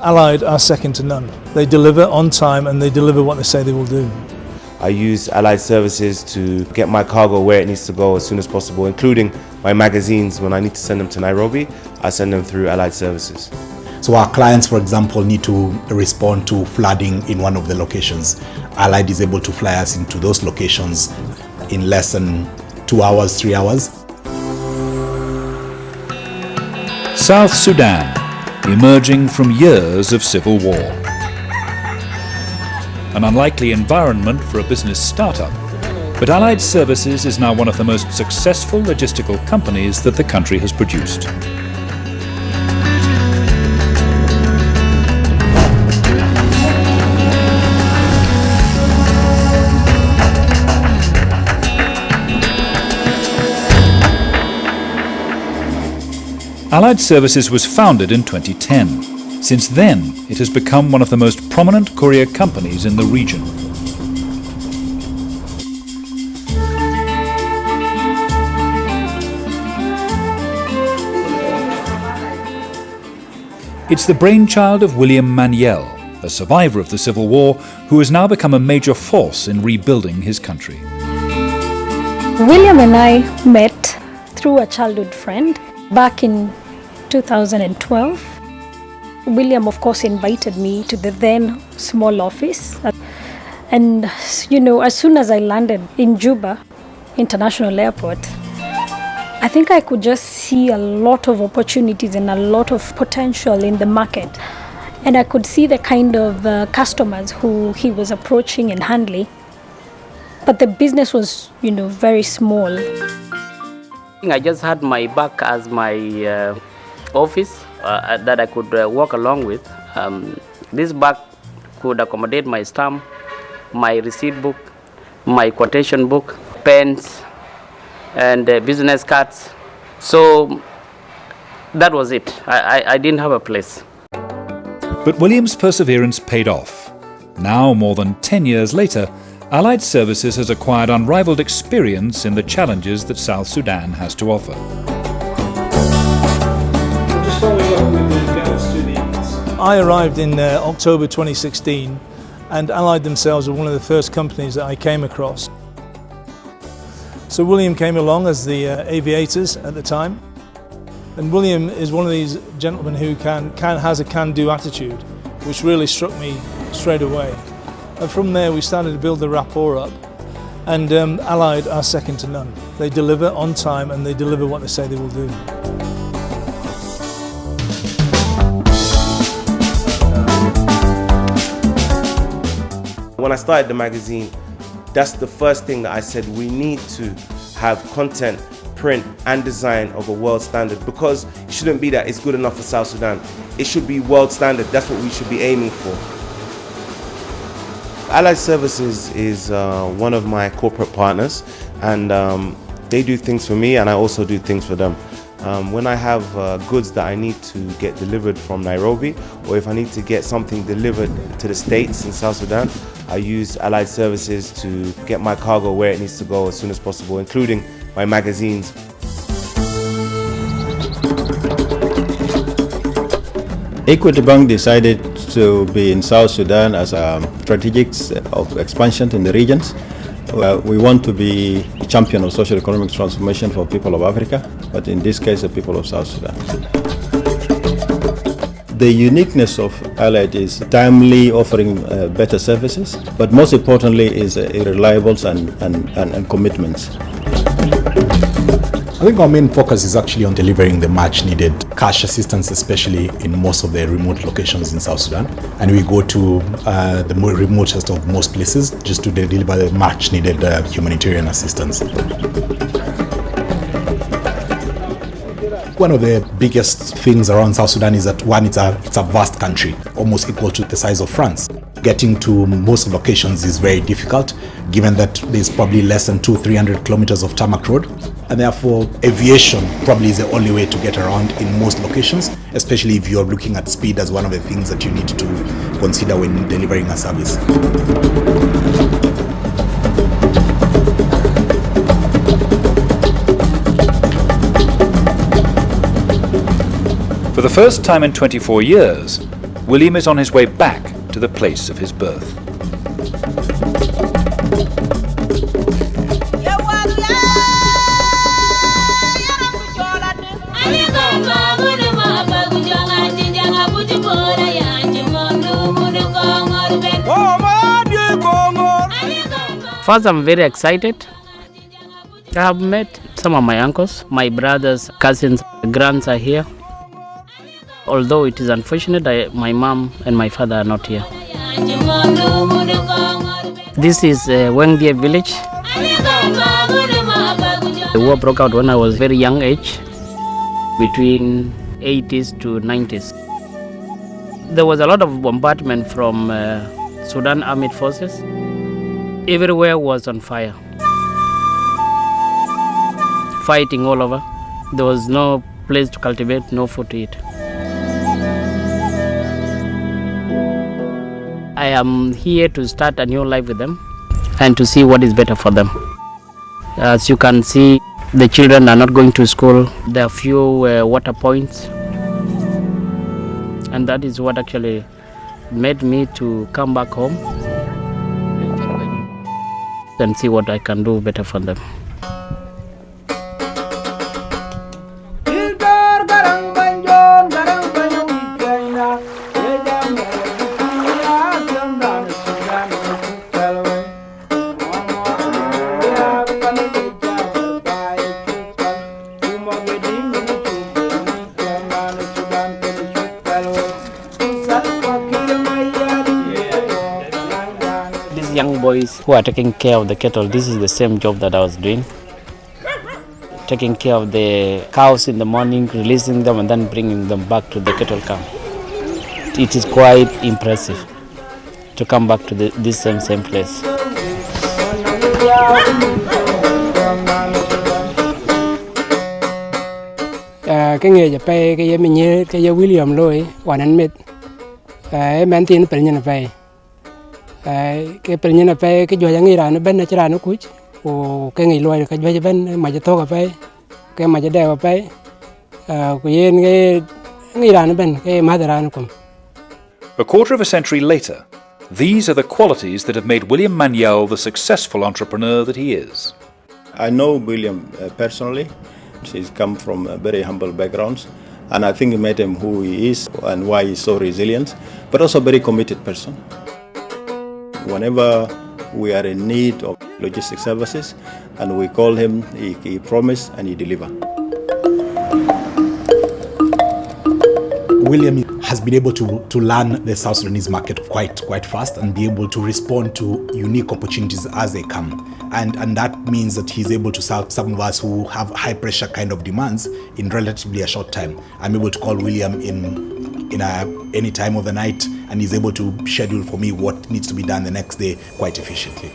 Allied are second to none. They deliver on time and they deliver what they say they will do. I use Allied Services to get my cargo where it needs to go as soon as possible, including my magazines. When I need to send them to Nairobi, I send them through Allied Services. So our clients, for example, need to respond to flooding in one of the locations. Allied is able to fly us into those locations in less than 2 hours, 3 hours. South Sudan, emerging from years of civil war. An unlikely environment for a business startup, but Allied Services is now one of the most successful logistical companies that the country has produced. Allied Services was founded in 2010. Since then, it has become one of the most prominent courier companies in the region. It's the brainchild of William Maniel, a survivor of the Civil War, who has now become a major force in rebuilding his country. William and I met through a childhood friend back in 2012. William, of course, invited me to the then small office. And, as soon as I landed in Juba International Airport, I think I could just see a lot of opportunities and a lot of potential in the market. And I could see the kind of customers who he was approaching and handling. But the business was, very small. I just had my back as my office that I could walk along with. This bag could accommodate my stamp, my receipt book, my quotation book, pens, and business cards. So that was it. I didn't have a place. But William's perseverance paid off. Now, more than 10 years later, Allied Services has acquired unrivaled experience in the challenges that South Sudan has to offer. I arrived in October 2016, and Allied themselves were one of the first companies that I came across. So William came along as the aviators at the time, and William is one of these gentlemen who has a can-do attitude, which really struck me straight away. And from there we started to build the rapport up, and Allied are second to none. They deliver on time and they deliver what they say they will do. When I started the magazine, that's the first thing that I said, we need to have content, print and design of a world standard, because it shouldn't be that it's good enough for South Sudan. It should be world standard. That's what we should be aiming for. Allied Services is one of my corporate partners, and they do things for me and I also do things for them. When I have goods that I need to get delivered from Nairobi, or if I need to get something delivered to the States in South Sudan, I use Allied Services to get my cargo where it needs to go as soon as possible, including my magazines. Equity Bank decided to be in South Sudan as a strategic of expansion in the regions. We want to be a champion of social economic transformation for people of Africa, but in this case, the people of South Sudan. The uniqueness of Allied is timely offering better services, but most importantly is reliables and commitments. I think our main focus is actually on delivering the much needed cash assistance, especially in most of the remote locations in South Sudan. And we go to the more remotest of most places just to deliver the much needed humanitarian assistance. One of the biggest things around South Sudan is that, one, it's a vast country, almost equal to the size of France. Getting to most locations is very difficult, given that there's probably less than 200-300 kilometers of tarmac road. And therefore, aviation probably is the only way to get around in most locations, especially if you're looking at speed as one of the things that you need to consider when delivering a service. For the first time in 24 years, William is on his way back to the place of his birth. First, I'm very excited. I have met some of my uncles, my brothers, cousins, grands are here. Although it is unfortunate, my mom and my father are not here. This is Wengdie village. The war broke out when I was very young age, between 80s to 90s. There was a lot of bombardment from Sudan Armed Forces. Everywhere was on fire. Fighting all over. There was no place to cultivate, no food to eat. I am here to start a new life with them and to see what is better for them. As you can see, the children are not going to school. There are few water points. And that is what actually made me to come back home and see what I can do better for them. Young boys who are taking care of the cattle, this is the same job that I was doing. Taking care of the cows in the morning, releasing them and then bringing them back to the cattle camp. It is quite impressive to come back to this same place. Cái nghề dập pe cái mình nhớ cái William lôi hoàn anh mệt cái mình tin phải nhận về cái phải nhận về cái joy nghĩ ra nó bên nó chả nó cúi o cái nghề lôi cái joy bên mà cho thô cái cái mà cho đeo cái cái nghĩ ra nó bên cái mà ra nó cũng. A quarter of a century later, these are the qualities that have made William Manyao the successful entrepreneur that he is. I know William personally. He's come from very humble backgrounds, and I think it made him who he is and why he's so resilient, but also a very committed person. Whenever we are in need of logistic services and we call him, he promised and he delivered. William has been able to learn the South Sudanese market quite fast and be able to respond to unique opportunities as they come. And that means that he's able to serve some of us who have high pressure kind of demands in relatively a short time. I'm able to call William in any time of the night, and he's able to schedule for me what needs to be done the next day quite efficiently.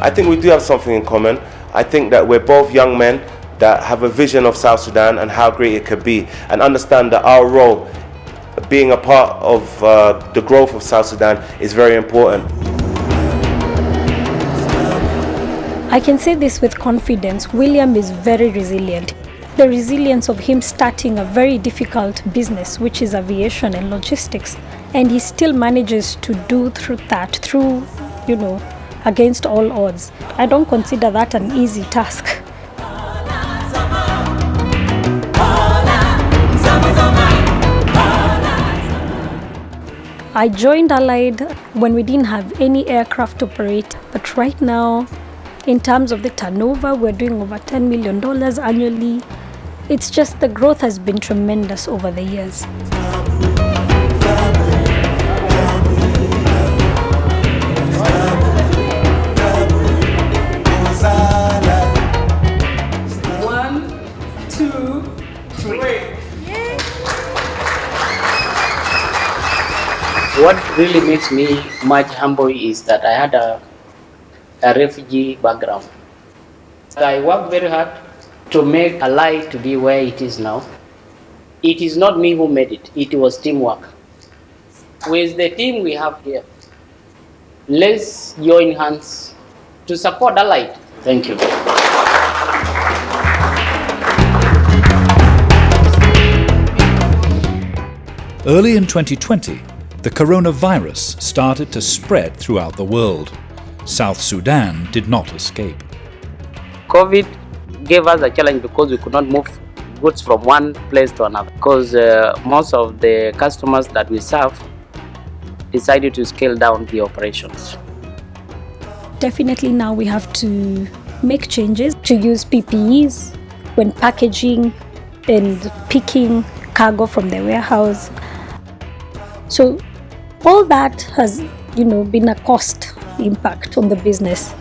I think we do have something in common. I think that we're both young men that have a vision of South Sudan and how great it could be, and understand that our role being a part of the growth of South Sudan is very important. I can say this with confidence. William is very resilient. The resilience of him starting a very difficult business, which is aviation and logistics, and he still manages to do through, against all odds. I don't consider that an easy task. I joined Allied when we didn't have any aircraft to operate, but right now, in terms of the turnover, we're doing over $10 million annually. It's just the growth has been tremendous over the years. What really makes me much humble is that I had a refugee background. I worked very hard to make Allied to be where it is now. It is not me who made it, it was teamwork. With the team we have here, let's join hands to support Allied. Thank you. Early in 2020, the coronavirus started to spread throughout the world. South Sudan did not escape. COVID gave us a challenge because we could not move goods from one place to another, because most of the customers that we serve decided to scale down the operations. Definitely now we have to make changes to use PPEs when packaging and picking cargo from the warehouse. So all that has, been a cost impact on the business,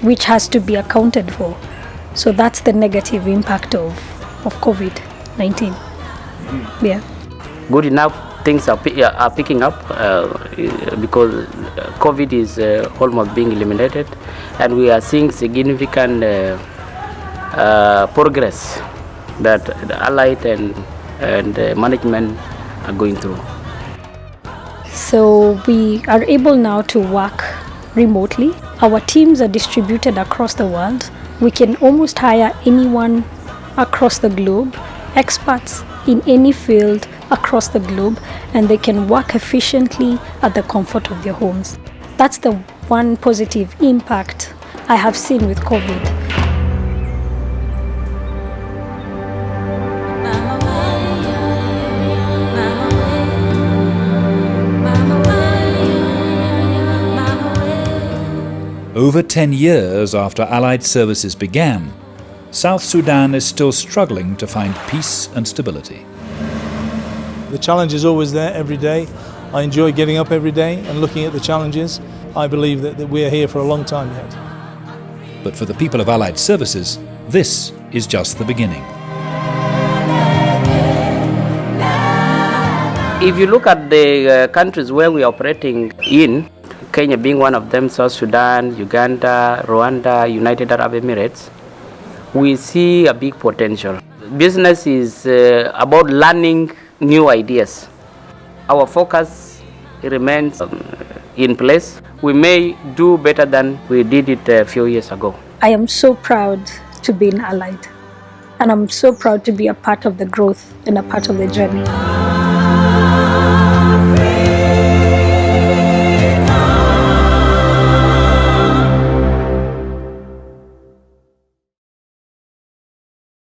which has to be accounted for. So that's the negative impact of COVID-19. Yeah. Good enough, things are picking up because COVID is almost being eliminated, and we are seeing significant progress that the Allied and management are going through. So we are able now to work remotely. Our teams are distributed across the world. We can almost hire anyone across the globe, experts in any field across the globe, and they can work efficiently at the comfort of their homes. That's the one positive impact I have seen with COVID. Over 10 years after Allied services began, South Sudan is still struggling to find peace and stability. The challenge is always there every day. I enjoy getting up every day and looking at the challenges. I believe that we are here for a long time yet. But for the people of Allied services, this is just the beginning. If you look at the countries where we are operating in, Kenya being one of them, South Sudan, Uganda, Rwanda, United Arab Emirates, we see a big potential. Business is about learning new ideas. Our focus remains in place. We may do better than we did it a few years ago. I am so proud to be in Allied, and I'm so proud to be a part of the growth and a part of the journey.